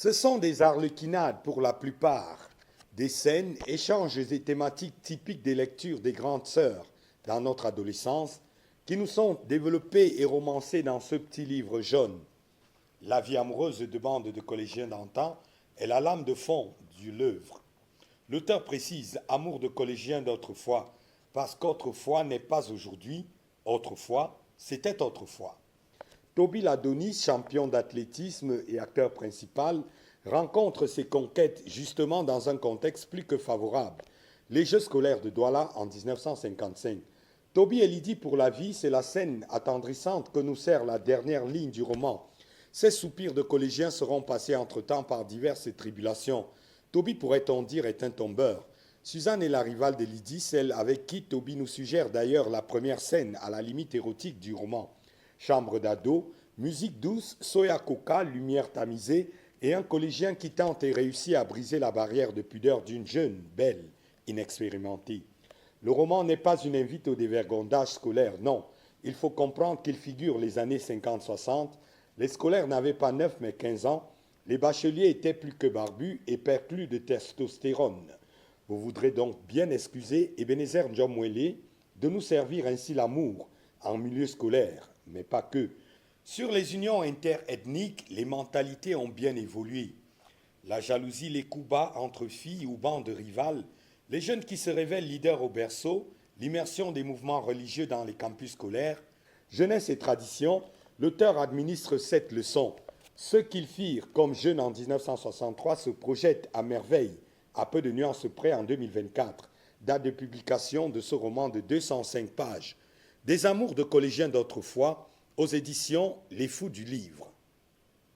Ce sont des arlequinades pour la plupart, des scènes, échanges et thématiques typiques des lectures des grandes sœurs dans notre adolescence qui nous sont développées et romancées dans ce petit livre jaune. La vie amoureuse de bandes de collégiens d'antan est la lame de fond du l'œuvre. L'auteur précise amour de collégiens d'autrefois, parce qu'autrefois n'est pas aujourd'hui, autrefois c'était autrefois. Toby Ladonis, champion d'athlétisme et acteur principal, rencontre ses conquêtes justement dans un contexte plus que favorable. Les Jeux scolaires de Douala en 1955. Toby et Lydie pour la vie, c'est la scène attendrissante que nous sert la dernière ligne du roman. Ces soupirs de collégiens seront passés entre-temps par diverses tribulations. Toby, pourrait-on dire, est un tombeur. Suzanne est la rivale de Lydie, celle avec qui Toby nous suggère d'ailleurs la première scène, à la limite érotique du roman. Chambre d'ado, musique douce, soya coca, lumière tamisée, et un collégien qui tente et réussit à briser la barrière de pudeur d'une jeune, belle, inexpérimentée. Le roman n'est pas une invite au dévergondage scolaire, non. Il faut comprendre qu'il figure les années 50-60. Les scolaires n'avaient pas 9 mais 15 ans. Les bacheliers étaient plus que barbus et perclus de testostérone. Vous voudrez donc bien excuser Ebenezer Njomwele de nous servir ainsi l'amour en milieu scolaire, mais pas que. Sur les unions interethniques, les mentalités ont bien évolué. La jalousie, les coups bas entre filles ou bandes rivales, les jeunes qui se révèlent leaders au berceau, l'immersion des mouvements religieux dans les campus scolaires, jeunesse et tradition, l'auteur administre cette leçon. Ceux qu'ils firent comme jeunes en 1963 se projettent à merveille, à peu de nuances près en 2024, date de publication de ce roman de 205 pages. Des amours de collégiens d'autrefois, aux éditions Les Fous du Livre.